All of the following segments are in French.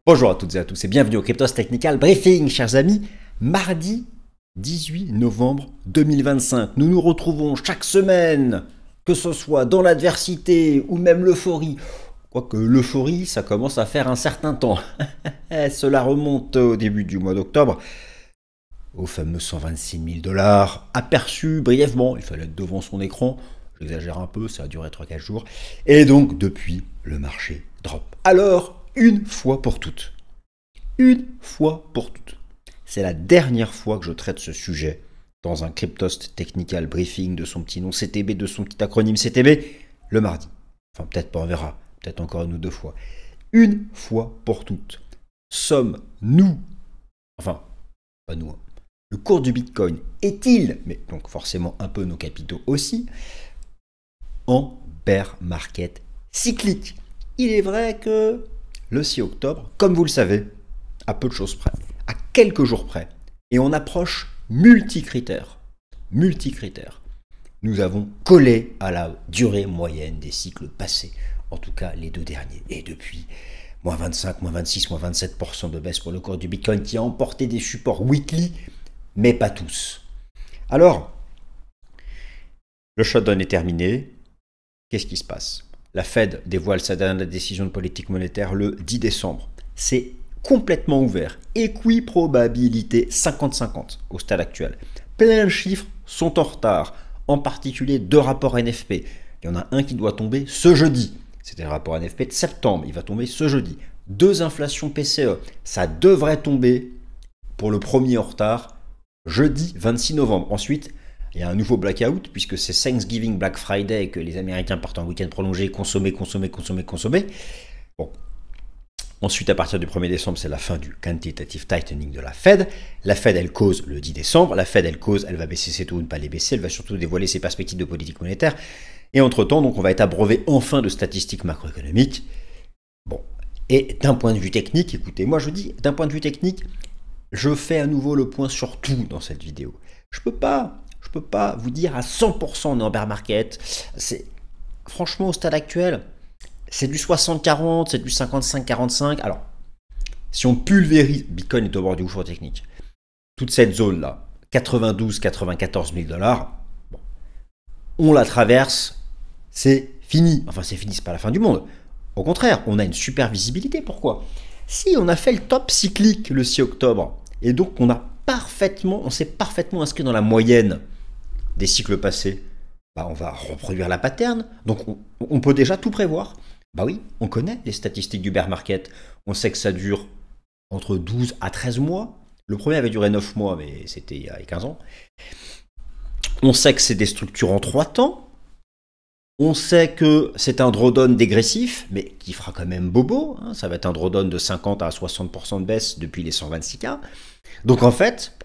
Bonjour à toutes et à tous et bienvenue au Cryptos Technical Briefing, chers amis. Mardi 18 novembre 2025, nous nous retrouvons chaque semaine, que ce soit dans l'adversité ou même l'euphorie. Quoique l'euphorie, ça commence à faire un certain temps. Cela remonte au début du mois d'octobre, au fameux 126 000 $, aperçu brièvement, il fallait être devant son écran, j'exagère un peu, ça a duré 3-4 jours, et donc depuis, le marché drop. Alors, une fois pour toutes, c'est la dernière fois que je traite ce sujet dans un Cryptost Technical Briefing de son petit nom CTB, de son petit acronyme CTB, le mardi. Enfin, peut-être pas, on verra, peut-être encore une ou deux fois. Une fois pour toutes, sommes-nous, enfin, pas nous, hein, le cours du Bitcoin est-il, mais donc forcément un peu nos capitaux aussi, en bear market cyclique? Il est vrai que le 6 octobre, comme vous le savez, à peu de choses près, à quelques jours près, et on approche multicritères. Nous avons collé à la durée moyenne des cycles passés, en tout cas les deux derniers, et depuis, moins 25, moins 26, moins 27% de baisse pour le cours du Bitcoin qui a emporté des supports weekly, mais pas tous. Alors, le shutdown est terminé. Qu'est-ce qui se passe? La Fed dévoile sa dernière décision de politique monétaire le 10 décembre. C'est complètement ouvert. Équiprobabilité 50-50 au stade actuel. Plein de chiffres sont en retard, en particulier deux rapports NFP. Il y en a un qui doit tomber ce jeudi. C'était le rapport NFP de septembre, il va tomber ce jeudi. Deux inflations PCE, ça devrait tomber pour le premier en retard jeudi 26 novembre. Ensuite, il y a un nouveau blackout puisque c'est Thanksgiving Black Friday et que les Américains partent en week-end prolongé, consommer. Bon. Ensuite, à partir du 1er décembre, c'est la fin du quantitative tightening de la Fed. La Fed, elle cause le 10 décembre. La Fed, elle va baisser ses taux ou ne pas les baisser. Elle va surtout dévoiler ses perspectives de politique monétaire. Et entre-temps, donc, on va être abreuvé enfin de statistiques macroéconomiques. Bon. Et d'un point de vue technique, écoutez, moi je dis, d'un point de vue technique, je fais à nouveau le point sur tout dans cette vidéo. Je peux pas vous dire à 100% on est en bear market. Franchement, au stade actuel, c'est du 60-40, c'est du 55-45. Alors, si on pulvérise, Bitcoin est au bord du gouffre technique. Toute cette zone-là, 92-94 000 $, bon, on la traverse, c'est fini. Enfin, c'est fini, c'est pas la fin du monde. Au contraire, on a une super visibilité. Pourquoi? Si on a fait le top cyclique le 6 octobre, et donc on s'est parfaitement inscrit dans la moyenne des cycles passés, bah on va reproduire la pattern. Donc on peut déjà tout prévoir. Bah oui, on connaît les statistiques du bear market. On sait que ça dure entre 12 à 13 mois. Le premier avait duré 9 mois, mais c'était il y a 15 ans. On sait que c'est des structures en 3 temps. On sait que c'est un drawdown dégressif, mais qui fera quand même bobo. Hein. Ça va être un drawdown de 50 à 60% de baisse depuis les 126K. Donc en fait,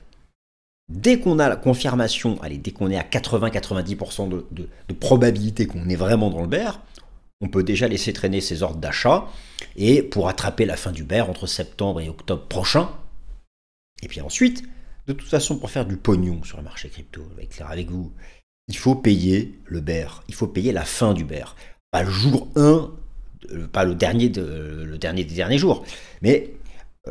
dès qu'on a la confirmation, dès qu'on est à 80-90% de probabilité qu'on est vraiment dans le bear, on peut déjà laisser traîner ses ordres d'achat et pour attraper la fin du bear entre septembre et octobre prochain. Et puis ensuite, de toute façon, pour faire du pognon sur le marché crypto, je vais être clair avec vous, il faut payer le bear, il faut payer la fin du bear. Pas le jour 1, pas le dernier des derniers jours, mais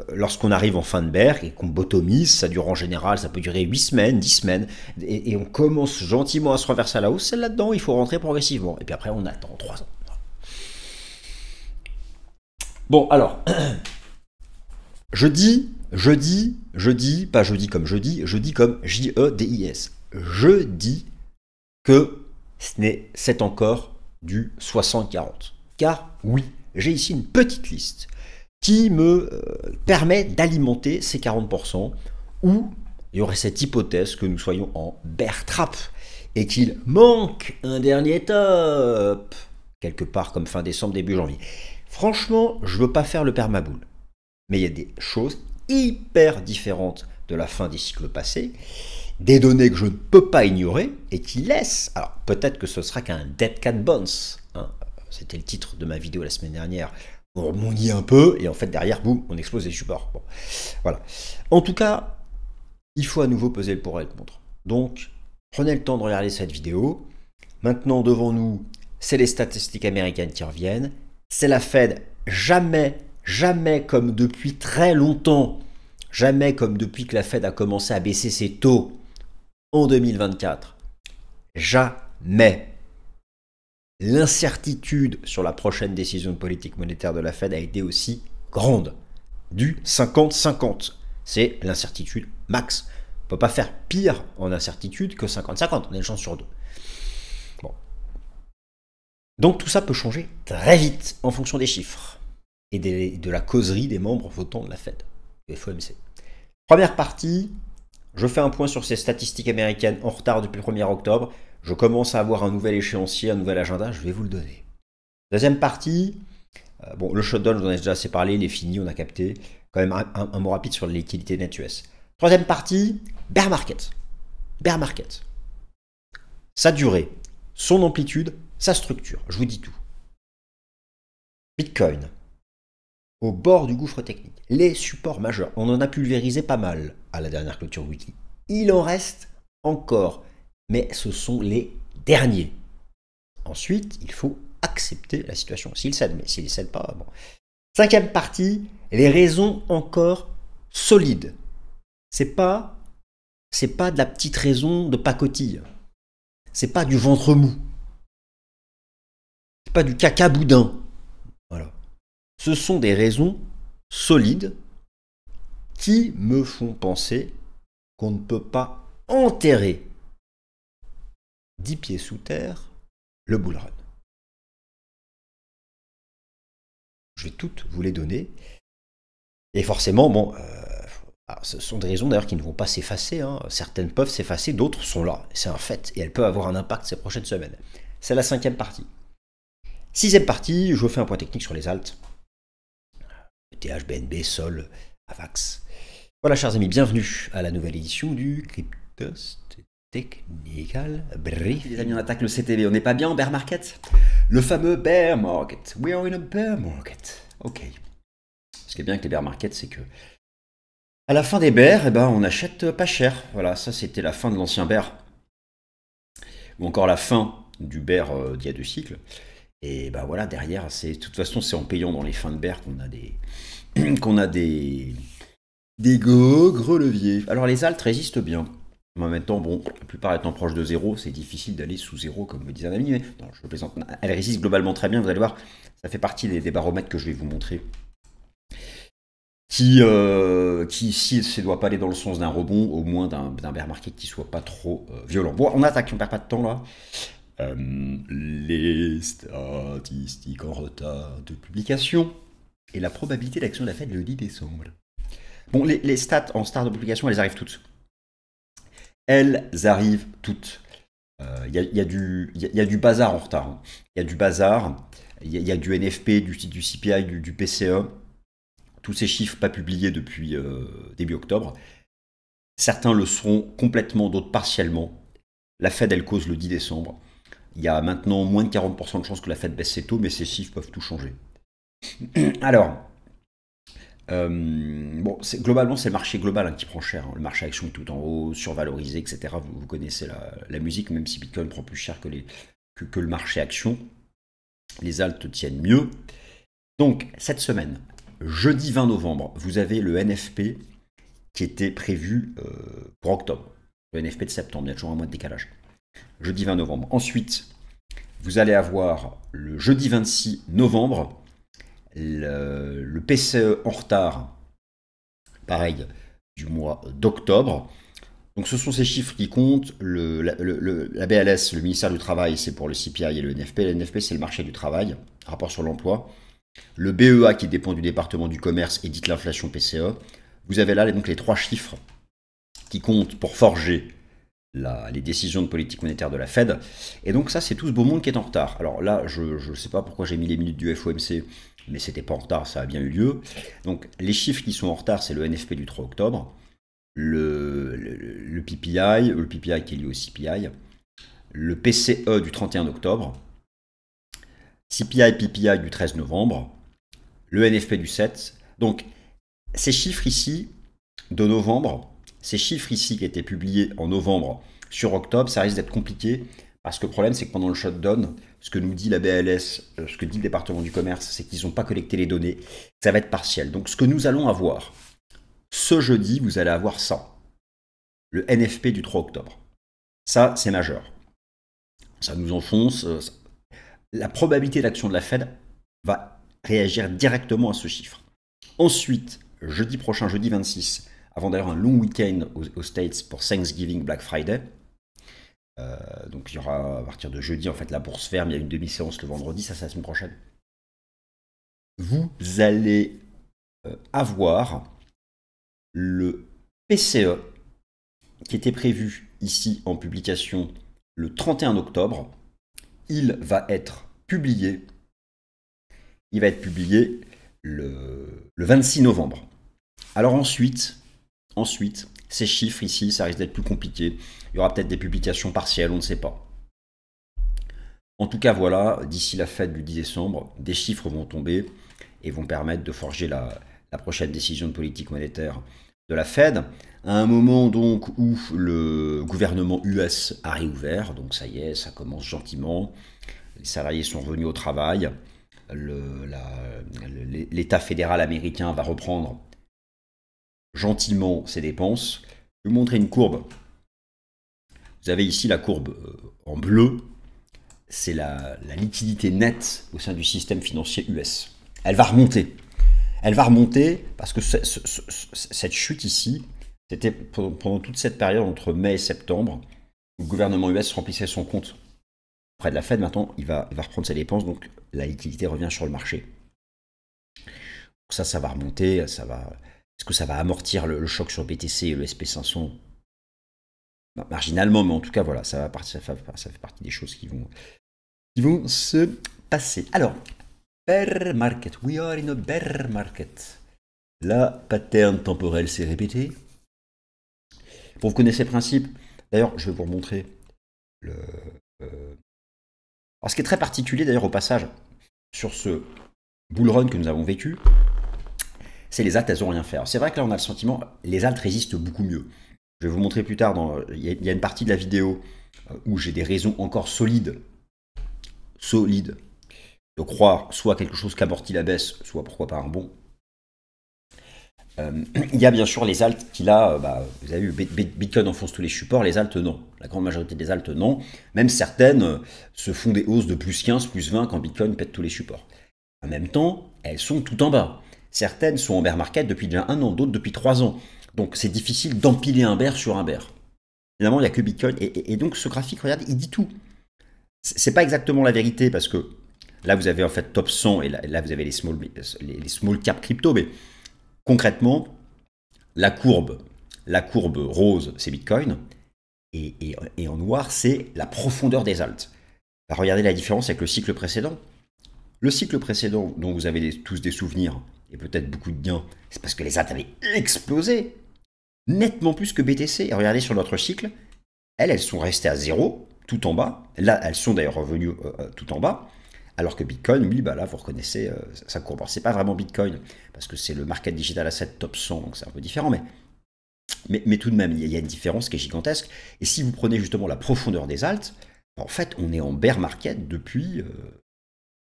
lorsqu'on arrive en fin de bear et qu'on bottomise, ça dure en général, ça peut durer 8 semaines, 10 semaines, et on commence gentiment à se renverser à la hausse, c'est là-dedans, il faut rentrer progressivement. Et puis après, on attend 3 ans. Bon, alors, je dis comme J-E-D-I-S. Je dis que c'est encore du 60-40. Car oui, j'ai ici une petite liste qui me permet d'alimenter ces 40%, où il y aurait cette hypothèse que nous soyons en bear trap et qu'il manque un dernier top, quelque part comme fin décembre, début janvier. Franchement, je ne veux pas faire le permaboule, mais il y a des choses hyper différentes de la fin des cycles passés, des données que je ne peux pas ignorer et qui laissent, alors peut-être que ce sera qu'un dead cat bounce, hein, c'était le titre de ma vidéo la semaine dernière, on rebondit un peu et en fait derrière, boum, on explose les supports. Bon, voilà. En tout cas, il faut à nouveau peser le pour et le contre. Donc, prenez le temps de regarder cette vidéo. Maintenant, devant nous, c'est les statistiques américaines qui reviennent. C'est la Fed, jamais Jamais comme depuis très longtemps, jamais comme depuis que la Fed a commencé à baisser ses taux en 2024, jamais l'incertitude sur la prochaine décision de politique monétaire de la Fed a été aussi grande. Du 50-50. C'est l'incertitude max. On ne peut pas faire pire en incertitude que 50-50. On a une chance sur deux. Bon. Donc tout ça peut changer très vite en fonction des chiffres et de la causerie des membres votants de la Fed, du FOMC. Première partie, je fais un point sur ces statistiques américaines en retard depuis le 1er octobre. Je commence à avoir un nouvel échéancier, un nouvel agenda, je vais vous le donner. Deuxième partie, bon, le shutdown, je vous en ai déjà assez parlé, il est fini, on a capté. Quand même un mot rapide sur les liquidités net US. Troisième partie, bear market. Bear market. Sa durée, son amplitude, sa structure. Je vous dis tout. Bitcoin, au bord du gouffre technique. Les supports majeurs, on en a pulvérisé pas mal à la dernière clôture wiki. Il en reste encore, mais ce sont les derniers. Ensuite, il faut accepter la situation. S'il cède, mais s'il ne cède pas, bon. Cinquième partie, les raisons encore solides. C'est pas de la petite raison de pacotille. C'est pas du ventre mou. C'est pas du caca boudin. Voilà. Ce sont des raisons solides qui me font penser qu'on ne peut pas enterrer 10 pieds sous terre le bull run. Je vais toutes vous les donner. Et forcément, bon, ce sont des raisons d'ailleurs qui ne vont pas s'effacer. Hein. Certaines peuvent s'effacer, d'autres sont là. C'est un fait. Et elles peuvent avoir un impact ces prochaines semaines. C'est la cinquième partie. Sixième partie, je vous fais un point technique sur les alts. ETH, BNB, Sol, AVAX. Voilà, chers amis, bienvenue à la nouvelle édition du Cryptost Technical Brief. Les amis, on attaque le CTB. On n'est pas bien en bear market? Le fameux bear market. We are in a bear market. Ok. Ce qui est bien avec les bear markets, c'est que à la fin des bears, eh ben, on achète pas cher. Voilà, ça c'était la fin de l'ancien bear. Ou encore la fin du bear d'il y a 2 cycles. Et ben voilà, derrière, de toute façon, c'est en payant dans les fins de bear qu'on a des gros leviers. Alors les alts résistent bien. En même temps, bon, la plupart étant proches de 0, c'est difficile d'aller sous 0, comme me disait un ami. Mais non, je plaisante. Elle résiste globalement très bien, vous allez voir. Ça fait partie des baromètres que je vais vous montrer. Qui s'il ne doit pas aller dans le sens d'un rebond, au moins d'un bear market qui soit pas trop violent. Bon, on attaque, on perd pas de temps là. Les statistiques en retard de publication et la probabilité d'action de la Fed le 10 décembre. Bon, les stats en retard de publication, elles arrivent toutes. Elles arrivent toutes. Il y a du bazar en retard. Il y a du bazar. Il y a du NFP, du CPI, du PCE. Tous ces chiffres pas publiés depuis début octobre. Certains le seront complètement, d'autres partiellement. La Fed, elle cause le 10 décembre. Il y a maintenant moins de 40% de chances que la Fed baisse ses taux, mais ces chiffres peuvent tout changer. Alors, bon, globalement, c'est le marché global qui prend cher. Hein. Le marché action est tout en haut, survalorisé, etc. Vous connaissez la musique, même si Bitcoin prend plus cher que le marché action. Les alts tiennent mieux. Donc, cette semaine, jeudi 20 novembre, vous avez le NFP qui était prévu pour octobre. Le NFP de septembre, il y a toujours un mois de décalage. Jeudi 20 novembre. Ensuite, vous allez avoir le jeudi 26 novembre, le PCE en retard, pareil, du mois d'octobre. Donc ce sont ces chiffres qui comptent. La BLS, le ministère du Travail, c'est pour le CPI et le NFP. Le NFP, c'est le marché du travail, rapport sur l'emploi. Le BEA, qui dépend du département du commerce, édite l'inflation PCE. Vous avez là donc les 3 chiffres qui comptent pour forger les décisions de politique monétaire de la Fed. Et donc ça, c'est tout ce beau monde qui est en retard. Alors là, je ne sais pas pourquoi j'ai mis les minutes du FOMC, mais c'était pas en retard, ça a bien eu lieu. Donc les chiffres qui sont en retard, c'est le NFP du 3 octobre, le PPI qui est lié au CPI, le PCE du 31 octobre, CPI, PPI du 13 novembre, le NFP du 7. Donc ces chiffres ici de novembre, ces chiffres ici qui étaient publiés en novembre sur octobre, ça risque d'être compliqué Parce que le problème, c'est que pendant le shutdown, ce que nous dit la BLS, ce que dit le département du commerce, c'est qu'ils n'ont pas collecté les données. Ça va être partiel. Donc ce que nous allons avoir, ce jeudi, vous allez avoir ça. Le NFP du 3 octobre. Ça, c'est majeur. Ça nous enfonce. La probabilité d'action de la Fed va réagir directement à ce chiffre. Ensuite, jeudi prochain, jeudi 26, avant d'ailleurs un long week-end aux States pour Thanksgiving, Black Friday. Donc il y aura à partir de jeudi, en fait, la bourse ferme, il y a une demi-séance le vendredi, ça c'est la semaine prochaine. Vous allez avoir le PCE qui était prévu ici en publication le 31 octobre. Il va être publié. Il va être publié le 26 novembre. Alors ensuite, ces chiffres ici, ça risque d'être plus compliqué. Il y aura peut-être des publications partielles, on ne sait pas. En tout cas, voilà, d'ici la fête du 10 décembre, des chiffres vont tomber et vont permettre de forger la prochaine décision de politique monétaire de la Fed, à un moment donc où le gouvernement US a réouvert, donc ça y est, ça commence gentiment, les salariés sont revenus au travail, l'État fédéral américain va reprendre gentiment ses dépenses. Je vais vous montrer une courbe. Vous avez ici la courbe en bleu, c'est la liquidité nette au sein du système financier US. Elle va remonter. Elle va remonter parce que cette chute ici, c'était pendant toute cette période entre mai et septembre, où le gouvernement US remplissait son compte auprès de la Fed. Maintenant, il va reprendre ses dépenses, donc la liquidité revient sur le marché. Donc ça va remonter. Est-ce que ça va amortir le choc sur le BTC et le SP500 ? Marginalement, mais en tout cas, voilà, ça fait partie des choses qui vont se passer. Alors, bear market. We are in a bear market. La pattern temporelle s'est répétée. Bon, vous connaissez le principe. D'ailleurs, je vais vous remontrer Alors, ce qui est très particulier, d'ailleurs, au passage, sur ce bull run que nous avons vécu, c'est les alts, elles n'ont rien fait. C'est vrai que là, on a le sentiment, les alts résistent beaucoup mieux. Je vais vous montrer plus tard, il y a une partie de la vidéo où j'ai des raisons encore solides, de croire soit quelque chose qu'amortit la baisse, soit pourquoi pas un bon. Il y a bien sûr les alts qui là, vous avez vu, Bitcoin enfonce tous les supports, les alts non. La grande majorité des alts non. Même certaines se font des hausses de plus 15, plus 20 quand Bitcoin pète tous les supports. En même temps, elles sont tout en bas. Certaines sont en bear market depuis déjà 1 an, d'autres depuis 3 ans. Donc c'est difficile d'empiler un bear sur un bear. Évidemment, il n'y a que Bitcoin. Et donc ce graphique, regardez, il dit tout. C'est pas exactement la vérité parce que là, vous avez en fait top 100 et là vous avez les small cap crypto. Mais concrètement, la courbe rose, c'est Bitcoin. Et en noir, c'est la profondeur des alts. Regardez la différence avec le cycle précédent. Le cycle précédent, dont vous avez tous des souvenirs, et peut-être beaucoup de gains, c'est parce que les alts avaient explosé, nettement plus que BTC. Et regardez sur notre cycle, elles sont restées à 0, tout en bas. Là, elles sont d'ailleurs revenues tout en bas. Alors que Bitcoin, lui, là, vous reconnaissez sa courbe. Alors, c'est pas vraiment Bitcoin, parce que c'est le Market Digital Asset Top 100, donc c'est un peu différent, mais tout de même, il y a une différence qui est gigantesque. Et si vous prenez justement la profondeur des alts, en fait, on est en bear market depuis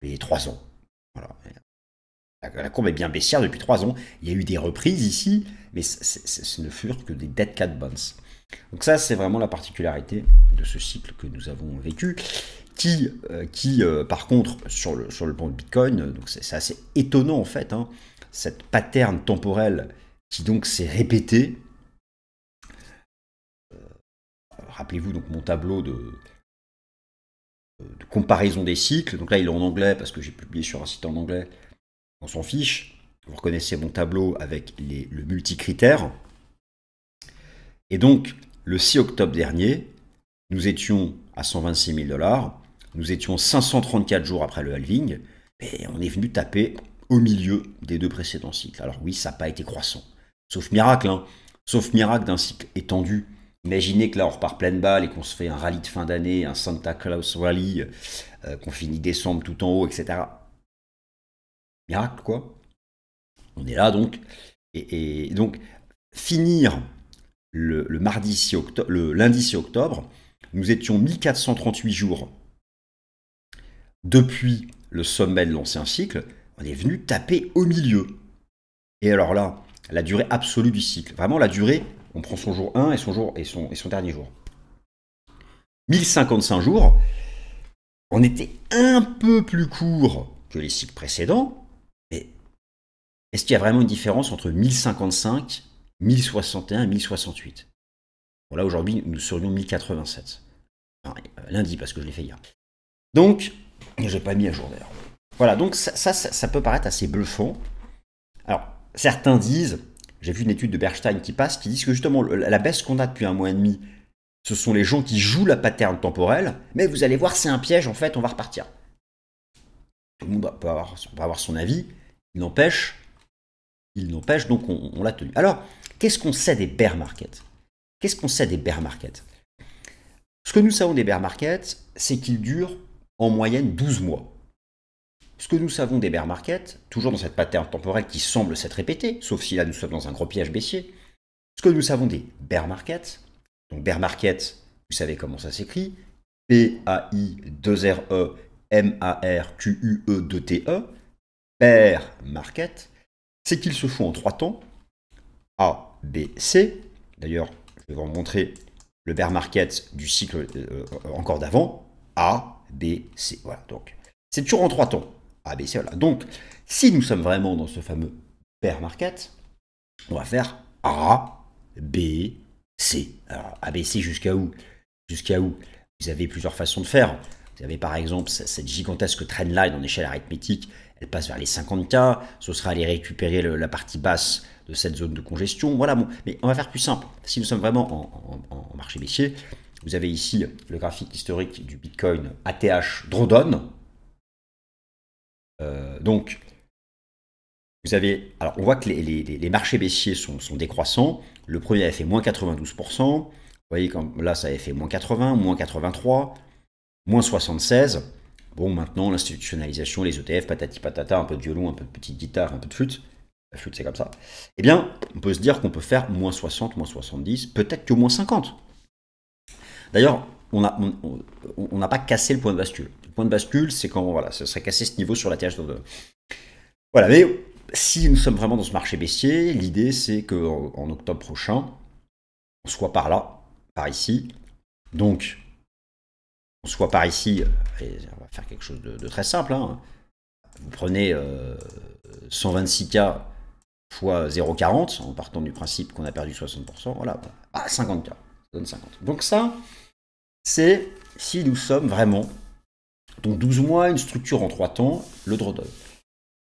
les 3 ans. Voilà. La courbe est bien baissière depuis 3 ans. Il y a eu des reprises ici, mais ce ne furent que des dead cat bounce. Donc ça, c'est vraiment la particularité de ce cycle que nous avons vécu, qui par contre, sur le plan de Bitcoin, donc c'est assez étonnant en fait, cette pattern temporelle qui donc s'est répétée. Rappelez-vous donc mon tableau de comparaison des cycles. Donc là, il est en anglais parce que j'ai publié sur un site en anglais. On s'en fiche. Vous reconnaissez mon tableau avec le multicritère. Et donc, le 6 octobre dernier, nous étions à 126 000 $. Nous étions 534 jours après le halving. Et on est venu taper au milieu des 2 précédents cycles. Alors oui, ça n'a pas été croissant. Sauf miracle, Sauf miracle d'un cycle étendu. Imaginez que là, on repart pleine balle et qu'on se fait un rallye de fin d'année, un Santa Claus Rally, qu'on finit décembre tout en haut, etc. Miracle, quoi. On est là, donc. Et donc, finir le lundi 6 octobre, nous étions 1438 jours depuis le sommet de l'ancien cycle, on est venu taper au milieu. Et alors là, la durée absolue du cycle, vraiment la durée, on prend son jour 1 et son dernier jour. 1055 jours, on était un peu plus court que les cycles précédents, mais est-ce qu'il y a vraiment une différence entre 1055, 1061 et 1068? Bon, là, aujourd'hui, nous serions 1087. Enfin, lundi, parce que je l'ai fait hier. Donc, je n'ai pas mis à jour d'ailleurs. Voilà, donc ça peut paraître assez bluffant. Alors, certains disent, j'ai vu une étude de Bernstein qui passe, qui disent que justement, la baisse qu'on a depuis 1 mois et demi, ce sont les gens qui jouent la pattern temporelle, mais vous allez voir, c'est un piège, en fait, on va repartir. Tout le monde peut avoir son avis, il n'empêche, donc on l'a tenu. Alors, qu'est-ce qu'on sait des bear markets? Qu'est-ce qu'on sait des bear markets? Ce que nous savons des bear markets, c'est qu'ils durent en moyenne 12 mois. Ce que nous savons des bear markets, toujours dans cette pattern temporelle qui semble s'être répétée, sauf si là nous sommes dans un gros piège baissier, ce que nous savons des bear markets, donc bear market, vous savez comment ça s'écrit, P-A-I-2-R-E M-A-R-Q-U-E-2-T-E, bear market, c'est qu'ils se font en 3 temps, A, B, C. D'ailleurs, je vais vous montrer le bear market du cycle encore d'avant, A, B, C. Voilà, donc c'est toujours en 3 temps, A, B, C. Voilà. Donc, si nous sommes vraiment dans ce fameux bear market, on va faire A, B, C. Alors, A, B, C jusqu'à où? Jusqu'à où? Vous avez plusieurs façons de faire. Vous avez par exemple cette gigantesque trendline en échelle arithmétique, elle passe vers les 50K, ce sera aller récupérer la partie basse de cette zone de congestion. Voilà, bon. Mais on va faire plus simple. Si nous sommes vraiment en marché baissier, vous avez ici le graphique historique du Bitcoin ATH Drawdown. Donc, vous avez, alors on voit que les marchés baissiers sont décroissants. Le premier avait fait moins 92%. Vous voyez, comme là, ça avait fait moins 80, moins 83, moins 76. Bon, maintenant, l'institutionnalisation, les ETF, patati patata, un peu de violon, un peu de petite guitare, un peu de flûte. La flûte, c'est comme ça. Eh bien, on peut se dire qu'on peut faire moins 60, moins 70, peut-être que moins 50. D'ailleurs, on n'a pas cassé le point de bascule. Le point de bascule, c'est quand, voilà, ça serait cassé ce niveau sur la TH. Voilà, mais si nous sommes vraiment dans ce marché baissier, l'idée, c'est qu'en octobre prochain, on soit par là, par ici. Donc, on soit par ici, et on va faire quelque chose de très simple. Hein. Vous prenez 126K fois 0,40 en partant du principe qu'on a perdu 60%, voilà, 50K, ça donne 50. Donc ça, c'est si nous sommes vraiment, donc 12 mois, une structure en 3 temps, le drawdown.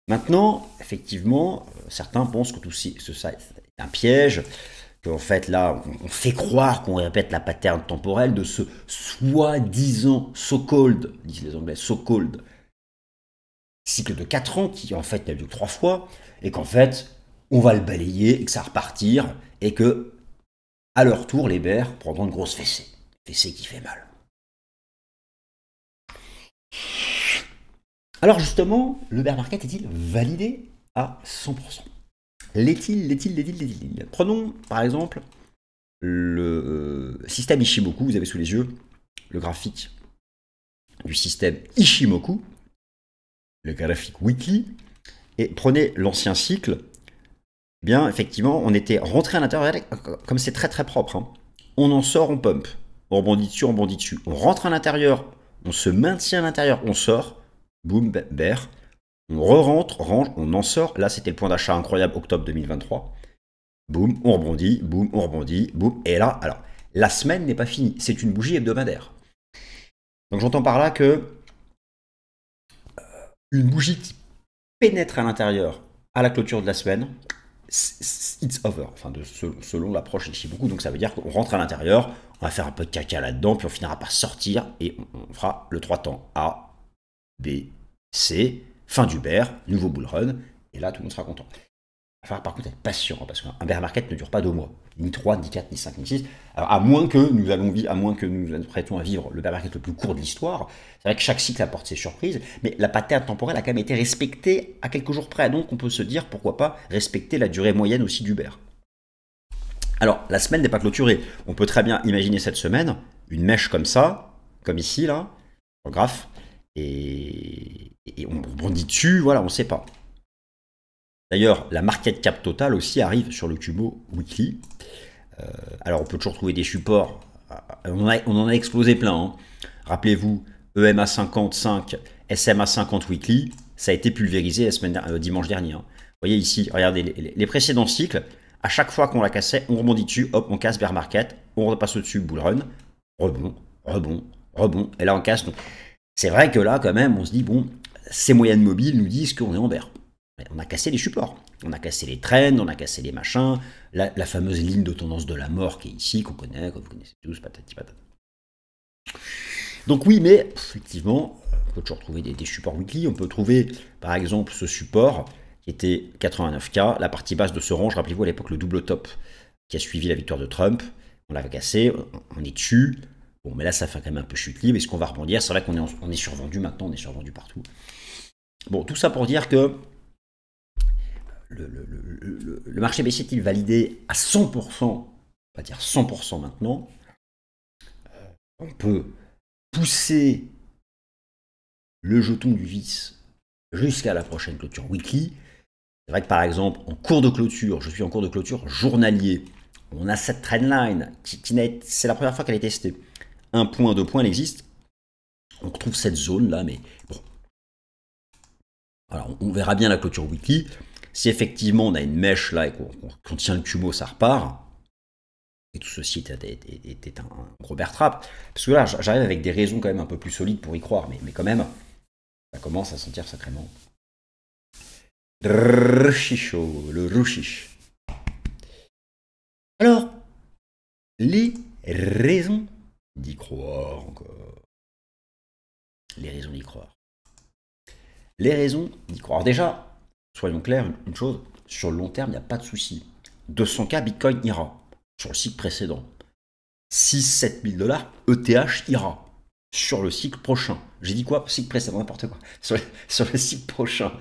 Maintenant, effectivement, certains pensent que tout ça est un piège, qu'en fait là, on fait croire qu'on répète la pattern temporelle de ce soi-disant so-called, disent les Anglais, so-called, cycle de 4 ans qui en fait n'a lieu que 3 fois, et qu'en fait, on va le balayer et que ça va repartir, et que, à leur tour, les bears prendront une grosse fessée. Fessée qui fait mal. Alors justement, le bear market est-il validé à 100%? L'est-il? Prenons par exemple le système Ishimoku, vous avez sous les yeux le graphique du système Ishimoku, le graphique weekly, et prenez l'ancien cycle, eh bien effectivement on était rentré à l'intérieur, regardez comme c'est très très propre, hein. On en sort, on pump, on rebondit dessus, on rentre à l'intérieur, on se maintient à l'intérieur, on sort, boum, bear, on re-rentre, range, on en sort, là c'était le point d'achat incroyable octobre 2023, boum, on rebondit, boum, et là, alors, la semaine n'est pas finie, c'est une bougie hebdomadaire. Donc j'entends par là que une bougie qui pénètre à l'intérieur à la clôture de la semaine, it's over, enfin selon l'approche ici beaucoup, donc ça veut dire qu'on rentre à l'intérieur, on va faire un peu de caca là-dedans, puis on finira par sortir, et on fera le 3 temps A, B, C, fin du bear, nouveau bull run, et là tout le monde sera content. Il va falloir par contre être patient, parce qu'un bear market ne dure pas 2 mois, ni 3, ni 4, ni 5, ni 6. Alors à moins que nous nous apprêtions à vivre le bear market le plus court de l'histoire, c'est vrai que chaque cycle apporte ses surprises, mais la pattern temporelle a quand même été respectée à quelques jours près, donc on peut se dire pourquoi pas respecter la durée moyenne aussi du bear. Alors la semaine n'est pas clôturée, on peut très bien imaginer cette semaine une mèche comme ça, comme ici, là, en graphe, et on rebondit dessus, voilà, on ne sait pas. D'ailleurs, la market cap totale aussi arrive sur le Kumo Weekly. Alors, on peut toujours trouver des supports. On en a explosé plein. Hein. Rappelez-vous, EMA 55, SMA 50 Weekly, ça a été pulvérisé dimanche dernier. Hein. Vous voyez ici, regardez, les précédents cycles, à chaque fois qu'on la cassait, on rebondit dessus, hop, on casse bear market, on repasse au-dessus, bull run, rebond, rebond, rebond, et là on casse. C'est vrai que là, quand même, on se dit, bon, ces moyennes mobiles nous disent qu'on est en bear. On a cassé les supports, on a cassé les trends, on a cassé les machins, la fameuse ligne de tendance de la mort qui est ici, qu'on connaît, que vous connaissez tous, patati patata. Donc oui, mais effectivement, on peut toujours trouver des supports weekly, on peut trouver par exemple ce support qui était 89K, la partie basse de ce range, rappelez-vous à l'époque le double top qui a suivi la victoire de Trump, on l'avait cassé, on est dessus, bon mais là ça fait quand même un peu chute libre, est-ce qu'on va rebondir? C'est vrai qu'on est survendu maintenant, on est survendu partout. Bon, tout ça pour dire que le marché baissier est-il validé à 100%, on va dire 100% maintenant, on peut pousser le jeton du vice jusqu'à la prochaine clôture weekly. C'est vrai que par exemple, en cours de clôture, je suis en cours de clôture journalier, on a cette trendline c'est la première fois qu'elle est testée. Un point, 2 points, elle existe. On retrouve cette zone là, mais bon. Alors on verra bien la clôture weekly. Si effectivement on a une mèche là et qu'on tient le Kumo, ça repart. Et tout ceci était un gros bear trap. Parce que là, j'arrive avec des raisons quand même un peu plus solides pour y croire. Mais quand même, ça commence à sentir sacrément. Le rouchiche. Alors, les raisons d'y croire encore. Les raisons d'y croire. Les raisons d'y croire. Alors déjà, soyons clairs, une chose, sur le long terme, il n'y a pas de souci. 200K, Bitcoin ira. Sur le cycle précédent. 6-7 000 dollars, ETH ira. Sur le cycle prochain. J'ai dit quoi? Cycle précédent, n'importe quoi. Sur le cycle prochain.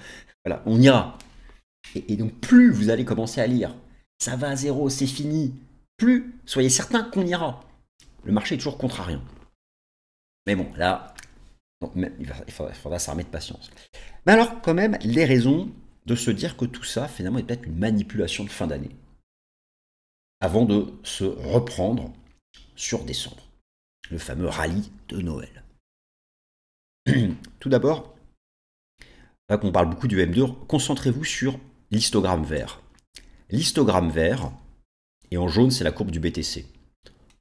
Voilà, on ira. Et donc, plus vous allez commencer à lire, ça va à zéro, c'est fini. Plus, soyez certains qu'on ira. Le marché est toujours contrariant. Mais bon, là, il faudra s'armer de patience. Mais alors, quand même, les raisons de se dire que tout ça, finalement, est peut-être une manipulation de fin d'année. Avant de se reprendre sur décembre. Le fameux rallye de Noël. Tout d'abord, là qu'on parle beaucoup du M2, concentrez-vous sur l'histogramme vert. L'histogramme vert, et en jaune, c'est la courbe du BTC.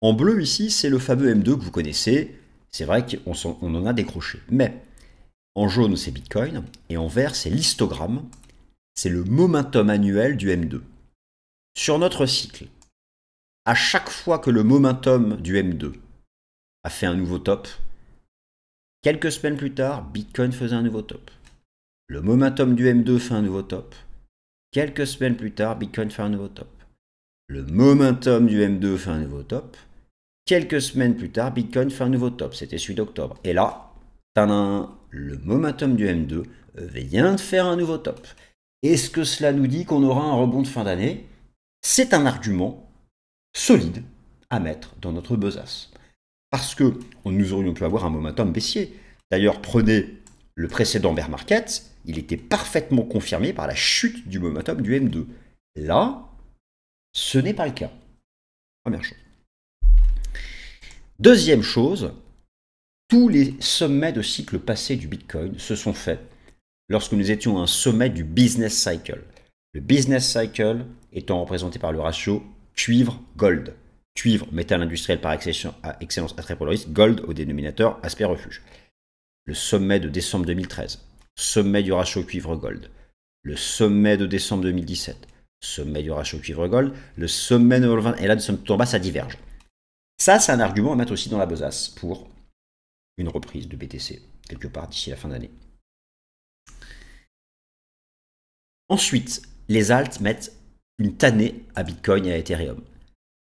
En bleu, ici, c'est le fameux M2 que vous connaissez. C'est vrai qu'on en a décroché. Mais en jaune, c'est Bitcoin, et en vert, c'est l'histogramme. C'est le momentum annuel du M2. Sur notre cycle, à chaque fois que le momentum du M2 a fait un nouveau top, quelques semaines plus tard, Bitcoin faisait un nouveau top. Le momentum du M2 fait un nouveau top. Quelques semaines plus tard, Bitcoin fait un nouveau top. Le momentum du M2 fait un nouveau top. Quelques semaines plus tard, Bitcoin fait un nouveau top. C'était celui d'octobre. Et là, le momentum du M2 vient de faire un nouveau top. Est-ce que cela nous dit qu'on aura un rebond de fin d'année? C'est un argument solide à mettre dans notre besace. Parce que nous aurions pu avoir un momentum baissier. D'ailleurs, prenez le précédent bear market, il était parfaitement confirmé par la chute du momentum du M2. Là, ce n'est pas le cas. Première chose. Deuxième chose, tous les sommets de cycle passé du Bitcoin se sont faits lorsque nous étions à un sommet du business cycle. Le business cycle étant représenté par le ratio cuivre-gold. Cuivre, métal industriel par excellence à très polarisé, gold au dénominateur aspect refuge. Le sommet de décembre 2013, sommet du ratio cuivre-gold. Le sommet de décembre 2017, sommet du ratio cuivre-gold. Le sommet de 20, et là, de somme tout en bas, ça diverge. Ça, c'est un argument à mettre aussi dans la besace pour une reprise de BTC, quelque part d'ici la fin d'année. Ensuite, les alts mettent une tannée à Bitcoin et à Ethereum.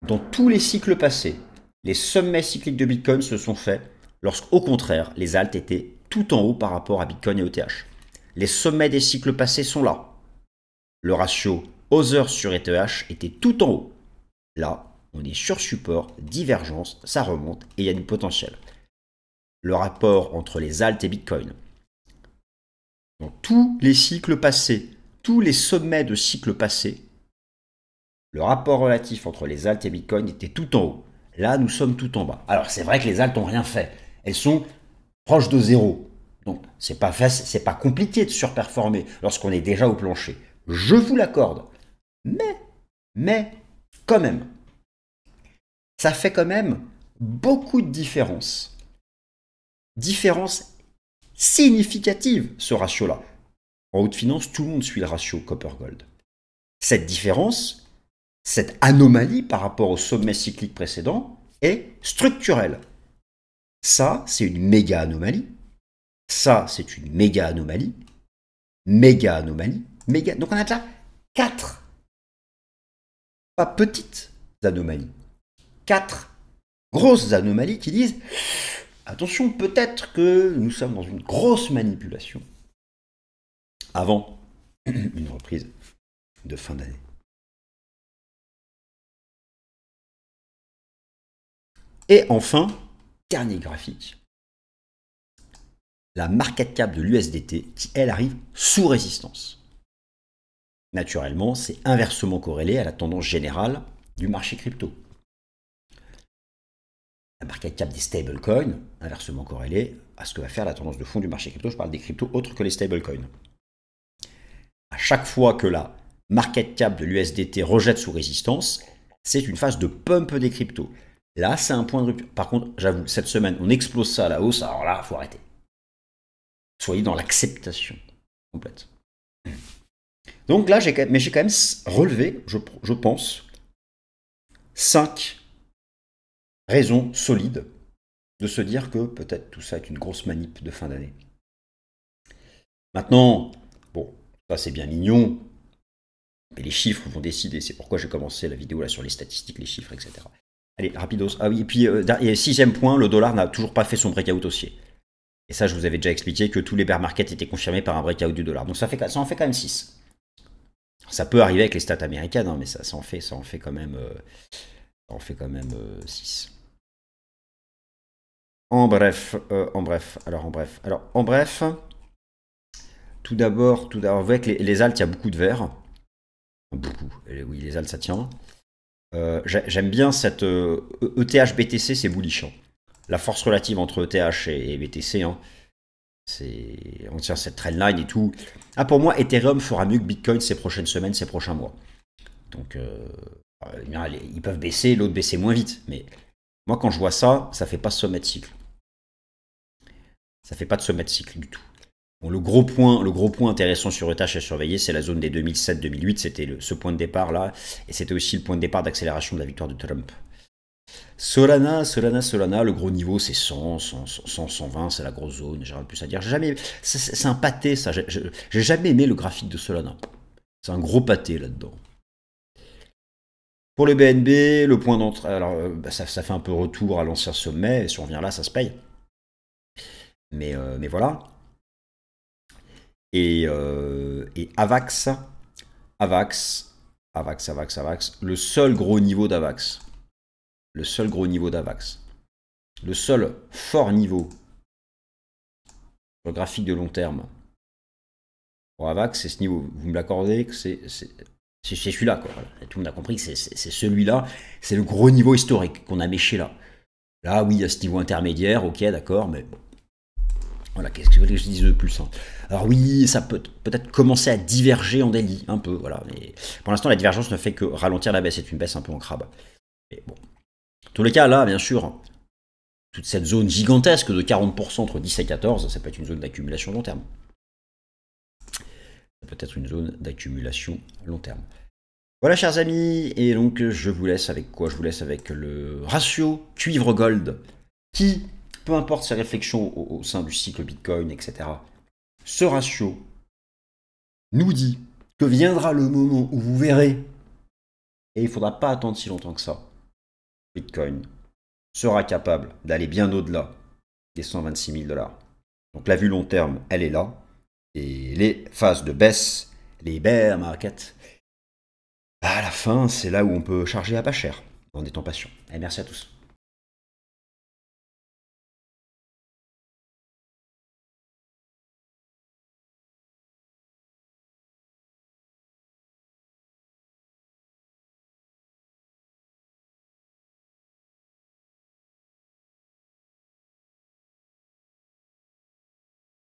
Dans tous les cycles passés, les sommets cycliques de Bitcoin se sont faits lorsqu'au contraire, les alts étaient tout en haut par rapport à Bitcoin et ETH. Les sommets des cycles passés sont là. Le ratio Other sur ETH était tout en haut. Là, on est sur support, divergence, ça remonte et il y a du potentiel. Le rapport entre les alt et Bitcoin. Dans tous les cycles passés, tous les sommets de cycles passés, le rapport relatif entre les alt et Bitcoin était tout en haut. Là, nous sommes tout en bas. Alors, c'est vrai que les alt n'ont rien fait. Elles sont proches de zéro. Donc, c'est pas compliqué de surperformer lorsqu'on est déjà au plancher. Je vous l'accorde. Mais, quand même, ça fait quand même beaucoup de différences. Différences significatives, ce ratio-là. En haute finance, tout le monde suit le ratio Copper-Gold. Cette différence, cette anomalie par rapport au sommet cyclique précédent est structurelle. Ça, c'est une méga anomalie. Ça, c'est une méga anomalie. Méga anomalie. Méga. Donc on a déjà 4, pas petites anomalies, 4 grosses anomalies qui disent attention, peut-être que nous sommes dans une grosse manipulation avant une reprise de fin d'année. Et enfin, dernier graphique, la market cap de l'USDT qui, elle, arrive sous résistance. Naturellement, c'est inversement corrélé à la tendance générale du marché crypto. La market cap des stablecoins, inversement corrélée à ce que va faire la tendance de fond du marché crypto. Je parle des cryptos autres que les stablecoins. À chaque fois que la market cap de l'USDT rejette sous résistance, c'est une phase de pump des cryptos. Là, c'est un point de rupture. Par contre, j'avoue, cette semaine, on explose ça à la hausse, alors là, il faut arrêter. Soyez dans l'acceptation complète. Donc là, j'ai quand même relevé, je pense, 5 raisons solides de se dire que peut-être tout ça est une grosse manip de fin d'année. Maintenant, bon, ça c'est bien mignon, mais les chiffres vont décider. C'est pourquoi j'ai commencé la vidéo là sur les statistiques, les chiffres, etc. Allez, rapidos. Ah oui, et puis, sixième point, le dollar n'a toujours pas fait son breakout haussier. Et ça, je vous avais déjà expliqué que tous les bear markets étaient confirmés par un breakout du dollar. Donc ça en fait quand même 6. Ça peut arriver avec les stats américaines, hein, mais ça en fait quand même 6. En bref, tout d'abord, vous voyez que les alts, il y a beaucoup de vert. Beaucoup. Et oui, les alts, ça tient. J'aime bien cette ETH-BTC, c'est bullish. Hein. La force relative entre ETH et BTC, hein, on tient cette trendline et tout. Ah, pour moi, Ethereum fera mieux que Bitcoin ces prochaines semaines, ces prochains mois. Donc, ils peuvent baisser, l'autre baisser moins vite. Mais moi, quand je vois ça, ça fait pas sommet de cycle. Ça fait pas de sommet de cycle du tout. Bon, le gros point intéressant sur ETH à surveiller, c'est la zone des 2007-2008. C'était ce point de départ là. Et c'était aussi le point de départ d'accélération de la victoire de Trump. Solana, le gros niveau c'est 100, 120, c'est la grosse zone, j'ai rien de plus à dire. C'est un pâté ça, j'ai jamais aimé le graphique de Solana. C'est un gros pâté là-dedans. Pour le BNB, le point d'entrée, alors ça fait un peu retour à l'ancien sommet, et si on revient là, ça se paye. Mais voilà. Et Avax, le seul gros niveau d'Avax. Le seul fort niveau sur le graphique de long terme pour Avax, c'est ce niveau. Vous me l'accordez que c'est celui-là. Voilà. Tout le monde a compris que c'est celui-là. C'est le gros niveau historique qu'on a méché là. Là, oui, à ce niveau intermédiaire, ok, d'accord, mais bon. Voilà, qu'est-ce que je dise de plus hein. Alors oui, ça peut peut-être commencer à diverger en daily, un peu, voilà. Mais pour l'instant, la divergence ne fait que ralentir la baisse. C'est une baisse un peu en crabe. Mais bon. Dans tous les cas, là, bien sûr, toute cette zone gigantesque de 40% entre 10 et 14, ça peut être une zone d'accumulation long terme. Ça peut être une zone d'accumulation long terme. Voilà, chers amis, et donc je vous laisse avec quoi? Je vous laisse avec le ratio cuivre-gold, qui, peu importe ses réflexions au sein du cycle Bitcoin, etc., ce ratio nous dit que viendra le moment où vous verrez, et il ne faudra pas attendre si longtemps que ça, Bitcoin sera capable d'aller bien au-delà des 126 000 $. Donc la vue long terme, elle est là. Et les phases de baisse, les bear markets, à la fin, c'est là où on peut charger à pas cher. en étant patient. Et merci à tous.